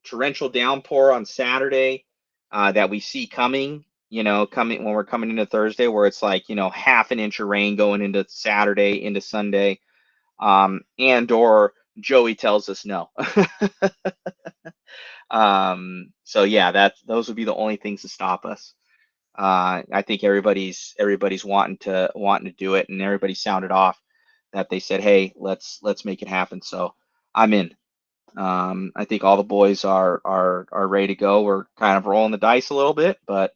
torrential downpour on Saturday that we see coming. Coming when we're coming into Thursday, where it's like half an inch of rain going into Saturday into Sunday, and or Joey tells us no. So yeah, those would be the only things to stop us. I think everybody's wanting to do it, and everybody sounded off that they said, "Hey, let's make it happen." So I'm in. I think all the boys are ready to go. We're kind of rolling the dice a little bit, but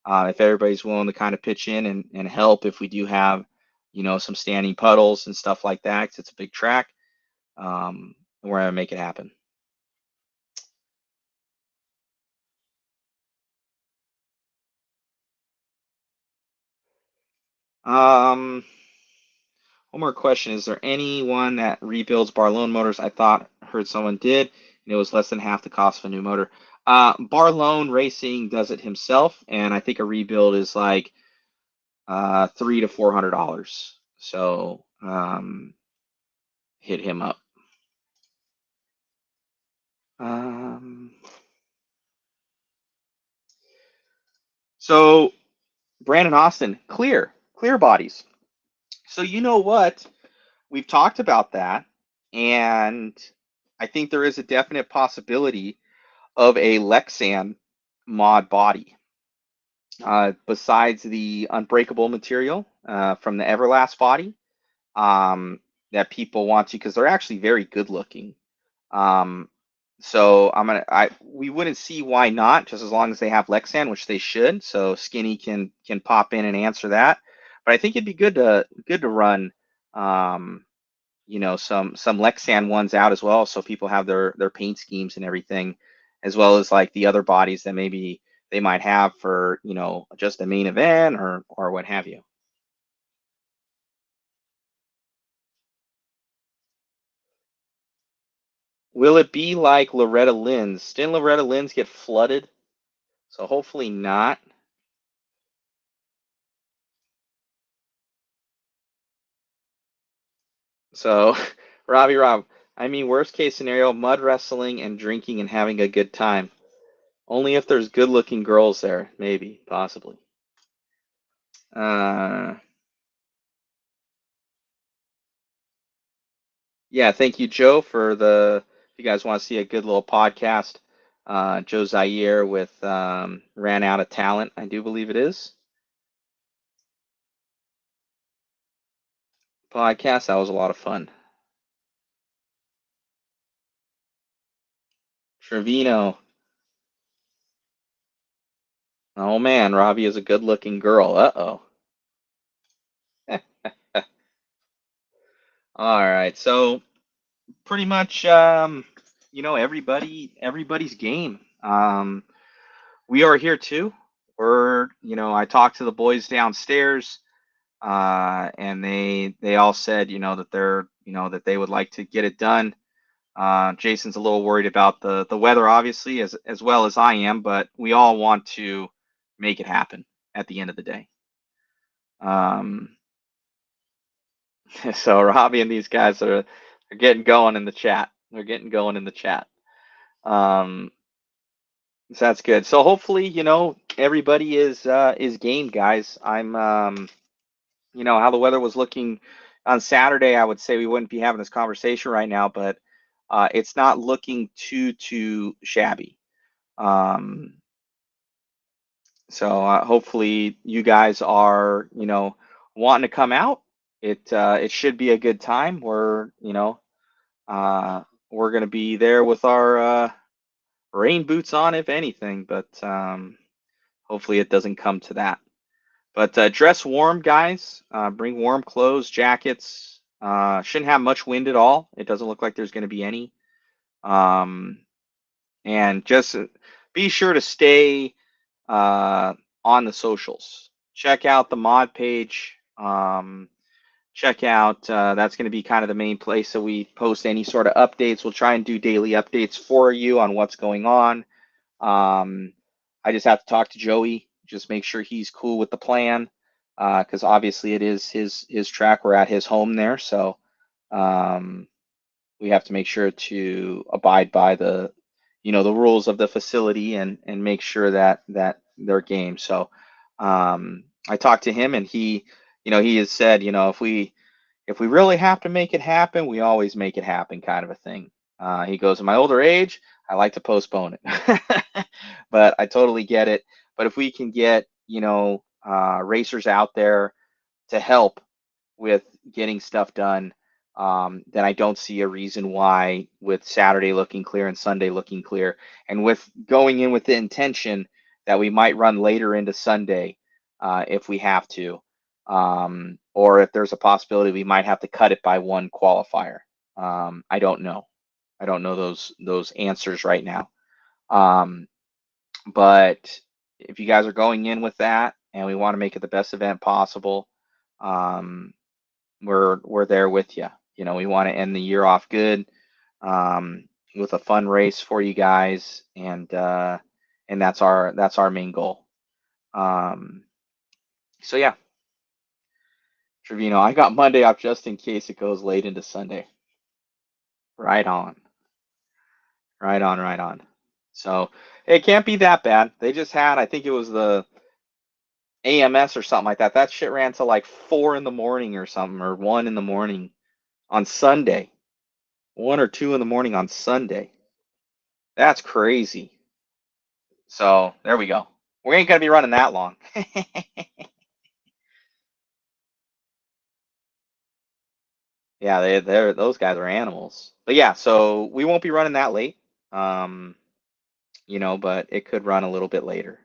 if everybody's willing to kind of pitch in and help, if we do have some standing puddles and stuff like that, 'cause it's a big track, we're gonna make it happen. Um, One more question. Is there anyone that rebuilds Barlone motors? I thought heard someone did, and it was less than half the cost of a new motor. Barlone Racing does it himself, and I think a rebuild is like $300 to $400. So hit him up. Um, so Brandon Austin, clear bodies. So you know what? We've talked about that, and I think there is a definite possibility of a Lexan mod body. Besides the unbreakable material from the Everlast body um, that people want to, because they're actually very good looking. Um, so we wouldn't see why not, just as long as they have Lexan, which they should. So Skinny can pop in and answer that. But I think it'd be good to run some Lexan ones out as well, so people have their paint schemes and everything, as well as like the other bodies that maybe they might have for just a main event or what have you. Will it be like Loretta Lynn's? Didn't Loretta Lynn's get flooded? So hopefully not. So Rob, I mean worst case scenario, mud wrestling and drinking and having a good time. Only if there's good looking girls there, maybe, possibly. Uh Yeah, thank you, Joe, for if you guys want to see a good little podcast, Joe Zaire with Ran Out of Talent, I do believe it is. Podcast, that was a lot of fun. Trevino, oh man, Robbie is a good looking girl. Uh-oh. All right, so pretty much, everybody's game. We are here too. I talked to the boys downstairs. And they all said, that they would like to get it done. Jason's a little worried about the weather, obviously, as well as I am, but we all want to make it happen at the end of the day. Um, so Robbie and these guys are getting going in the chat. They're getting going in the chat. Um, so that's good. So hopefully, everybody is game, guys. How the weather was looking on Saturday, I would say we wouldn't be having this conversation right now, but it's not looking too shabby. Um, so hopefully you guys are, wanting to come out. It should be a good time. We're gonna be there with our rain boots on, if anything, but hopefully it doesn't come to that. But dress warm, guys. Bring warm clothes, jackets. Shouldn't have much wind at all. It doesn't look like there's going to be any. Um, and just be sure to stay on the socials. Check out the mod page. Check out, that's going to be kind of the main place that we post any sort of updates. We'll try and do daily updates for you on what's going on. I just have to talk to Joey. just make sure he's cool with the plan, because obviously it is his track. We're at his home there, so um, we have to make sure to abide by the the rules of the facility and make sure that they're game. So I talked to him and he has said, if we really have to make it happen, we always make it happen, kind of a thing. He goes, in my older age, I like to postpone it, but I totally get it. But if we can get racers out there to help with getting stuff done, then I don't see a reason why, with Saturday looking clear and Sunday looking clear, and with going in with the intention that we might run later into Sunday if we have to, or if there's a possibility we might have to cut it by one qualifier. I don't know. I don't know those answers right now. But if you guys are going in with that and we want to make it the best event possible, um, we're there with you. We want to end the year off good, with a fun race for you guys, and that's our main goal. So yeah, Trevino, I got Monday off just in case it goes late into Sunday. Right on, right on, right on. So it can't be that bad. They just had, I think it was the AMS or something like that. That shit ran to like 4 in the morning or something, or 1 in the morning on Sunday. 1 or 2 in the morning on Sunday. That's crazy. So there we go. We ain't gonna be running that long. Yeah, they're those guys are animals. But yeah, so we won't be running that late. Um, but it could run a little bit later.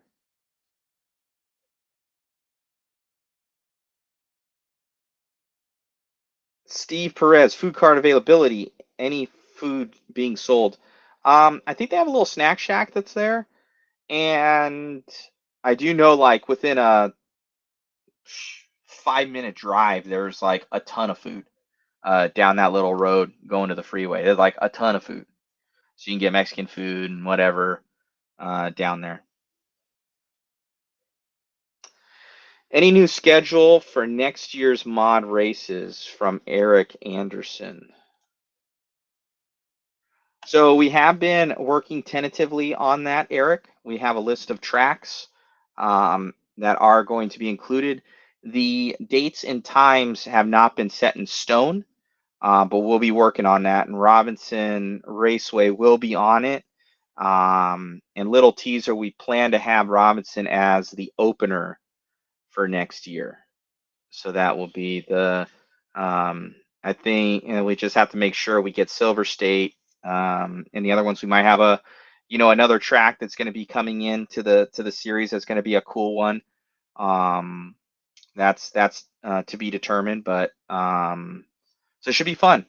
Steve Perez, food cart availability, any food being sold. I think they have a little snack shack that's there, and I do know like within a 5-minute drive, there's like a ton of food down that little road going to the freeway. There's like a ton of food, so you can get Mexican food and whatever down there. Any new schedule for next year's mod races from Eric Anderson? So we have been working tentatively on that, Eric. We have a list of tracks that are going to be included. The dates and times have not been set in stone, but we'll be working on that. And Robinson Raceway will be on it. And little teaser, we plan to have Robinson as the opener for next year. So that will be I think, we just have to make sure we get Silver State, and the other ones we might have another track that's going to be coming into the series. That's going to be a cool one. That's to be determined, but so it should be fun.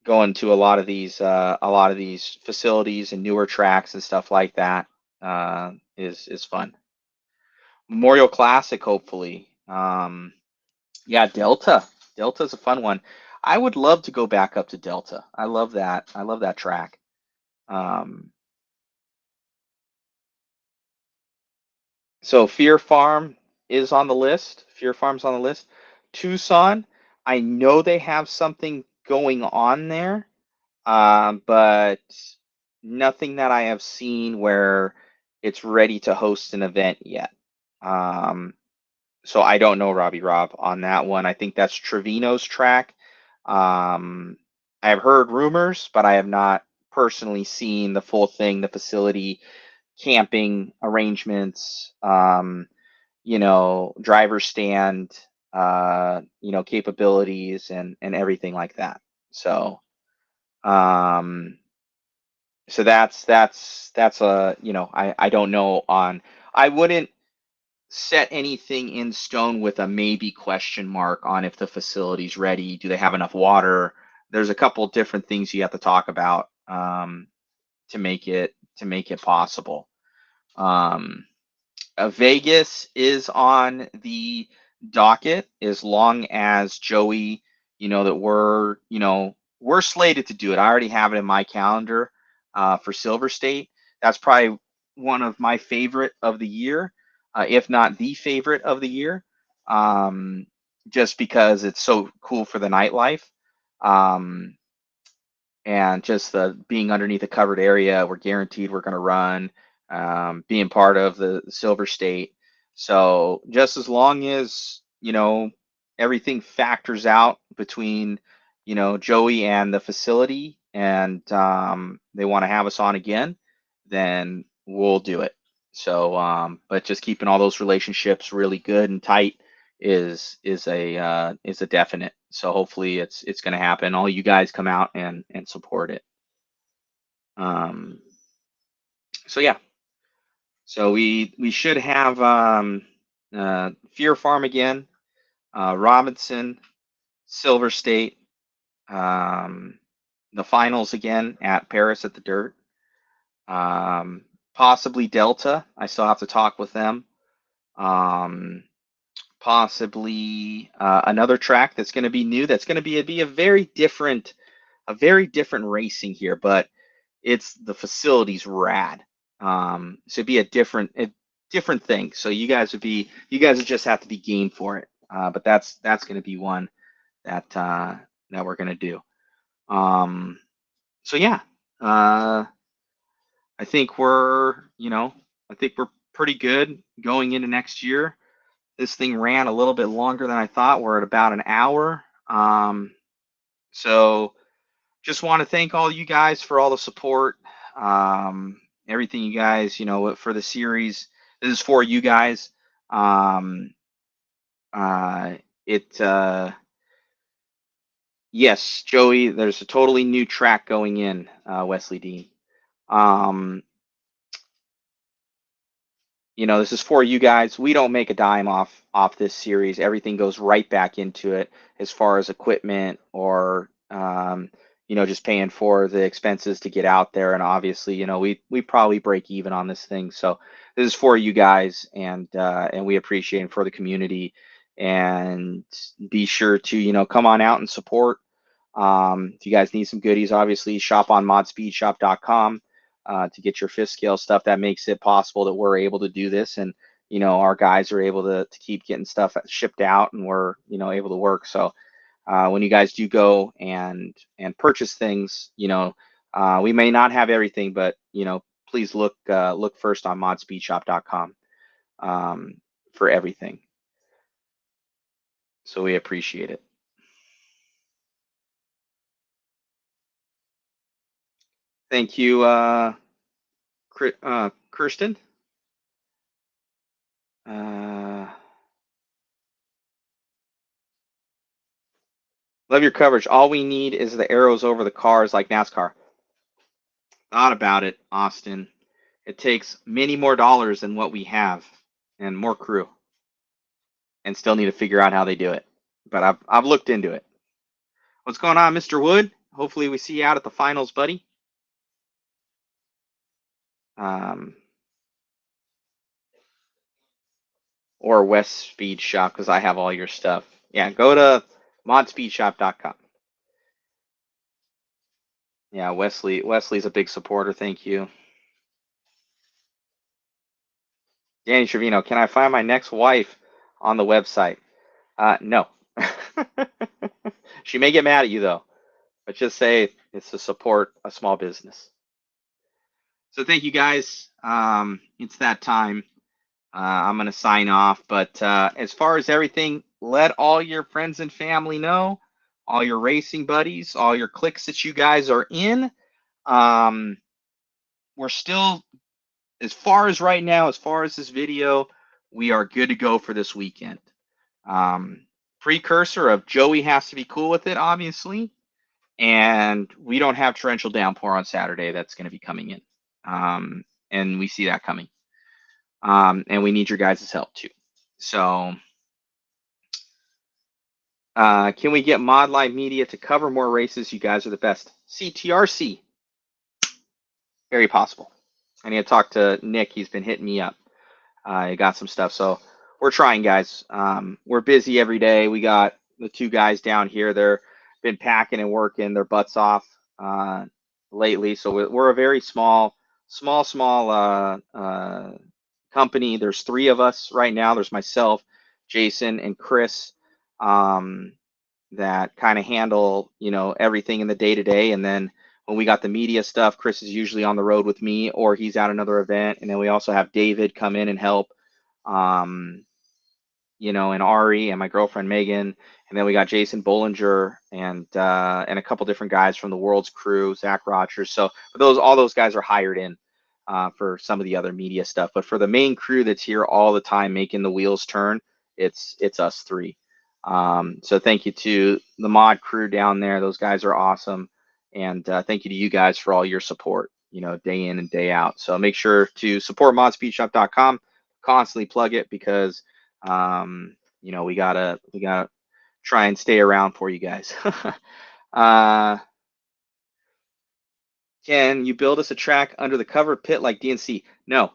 Going to a lot of these facilities and newer tracks and stuff like that is fun. Memorial Classic, hopefully. Yeah, Delta. Delta's a fun one. I would love to go back up to Delta. I love that. I love that track. Um, so Fear Farm is on the list. Fear Farm's on the list. Tucson, I know they have something going on there, but nothing that I have seen where it's ready to host an event yet. So I don't know, Robbie Rob, on that one. I think that's Trevino's track. I have heard rumors, but I have not personally seen the full thing, the facility, camping arrangements, driver stand, capabilities and everything like that. So, um, so that's I don't know on. I wouldn't set anything in stone with a maybe question mark on if the facility's ready. Do they have enough water? There's a couple different things you have to talk about to make it possible. Vegas is on the docket as long as Joey, that we're slated to do it. I already have it in my calendar for Silver State. That's probably one of my favorite of the year, if not the favorite of the year, um, just because it's so cool for the nightlife. Um, and just the being underneath a covered area, we're guaranteed we're going to run, being part of the Silver State. So just as long as, everything factors out between, Joey and the facility, and they want to have us on again, then we'll do it. So, but just keeping all those relationships really good and tight is a definite. So hopefully it's going to happen. All you guys come out and support it. Um, so yeah, so we should have Fear Farm again, Robinson, Silver State, um, the finals again at Paris at the Dirt, possibly Delta. I still have to talk with them. Um, Possibly another track that's going to be new. That's going to be a very different racing here, but it's the facility's rad. So it'd be a different thing. So you guys would just have to be game for it. But that's going to be one that we're going to do. Um, so yeah, uh, I think I think we're pretty good going into next year. This thing ran a little bit longer than I thought. We're at about an hour. So just want to thank all you guys for all the support, everything you guys, for the series. This is for you guys. Um, uh, it, yes, Joey, there's a totally new track going in, Wesley Dean. Um, this is for you guys. We don't make a dime off this series. Everything goes right back into it as far as equipment or just paying for the expenses to get out there. And obviously, we probably break even on this thing. So this is for you guys, and we appreciate it for the community. And be sure to come on out and support. If you guys need some goodies, obviously shop on modspeedshop.com to get your fifth scale stuff. That makes it possible that we're able to do this, and our guys are able to keep getting stuff shipped out, and we're able to work. So when you guys do go and purchase things, we may not have everything, but please look first on modspeedshop.com for everything. So we appreciate it. Thank you, Kirsten. Love your coverage. All we need is the arrows over the cars like NASCAR. Thought about it, Austin. It takes many more dollars than what we have and more crew, and still need to figure out how they do it. But I've looked into it. What's going on, Mr. Wood? Hopefully we see you out at the finals, buddy. Or West Speed Shop, because I have all your stuff. Yeah, go to modspeedshop.com. Yeah, Wesley's a big supporter. Thank you. Danny Trevino, can I find my next wife on the website? No. She may get mad at you though, but just say it's to support a small business. So thank you guys. It's that time. I'm gonna sign off, but as far as everything, let all your friends and family know, all your racing buddies, all your cliques that you guys are in. We're still, as far as right now, as far as this video, we are good to go for this weekend. Precursor of Joey has to be cool with it, obviously, and we don't have torrential downpour on Saturday that's going to be coming in, and we see that coming, and we need your guys' help too. So can we get Mod Live Media to cover more races? You guys are the best. CTRC, very possible. I need to talk to Nick. He's been hitting me up. I got some stuff, so we're trying, guys. We're busy every day. We got the two guys down here. They're been packing and working their butts off lately. So we're a very small small company. There's 3 of us right now. There's myself, Jason, and Chris, um, that kind of handle, everything in the day to day. And then when we got the media stuff, Chris is usually on the road with me or he's at another event. And then we also have David come in and help, um, and Ari and my girlfriend Megan. And then we got Jason Bollinger and a couple different guys from the World's Crew, Zach Rogers. So all those guys are hired in for some of the other media stuff. But for the main crew that's here all the time making the wheels turn, it's us 3. So thank you to the mod crew down there. Those guys are awesome. And thank you to you guys for all your support, day in and day out. So make sure to support modspeedshop.com, constantly plug it because we gotta try and stay around for you guys. Can you build us a track under the cover pit like DNC? No.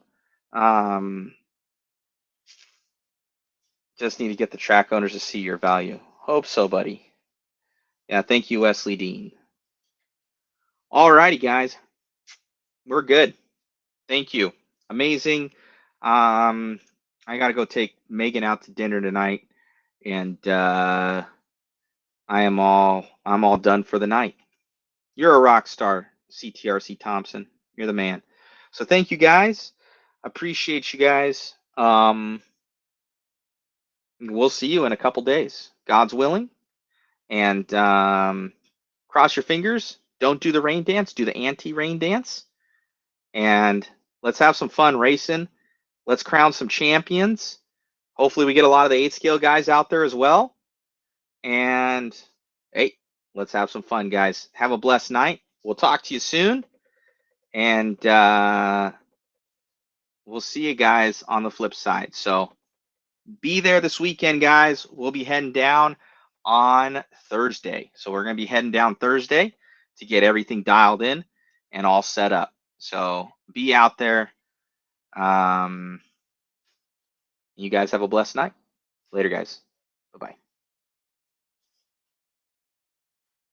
Just need to get the track owners to see your value. Hope so, buddy. Yeah, thank you, Wesley Dean. All righty, guys. We're good. Thank you. Amazing. I gotta go take Megan out to dinner tonight, and I'm all done for the night. You're a rock star, CTRC Thompson. You're the man. So thank you guys. Appreciate you guys. We'll see you in a couple days, God's willing. And cross your fingers. Don't do the rain dance. Do the anti-rain dance. And let's have some fun racing. Let's crown some champions. Hopefully we get a lot of the 8 scale guys out there as well. And hey, let's have some fun, guys. Have a blessed night. We'll talk to you soon. And we'll see you guys on the flip side. So be there this weekend, guys. We'll be heading down on Thursday. So we're going to be heading down Thursday to get everything dialed in and all set up. So be out there. You guys have a blessed night. Later, guys. Bye-bye.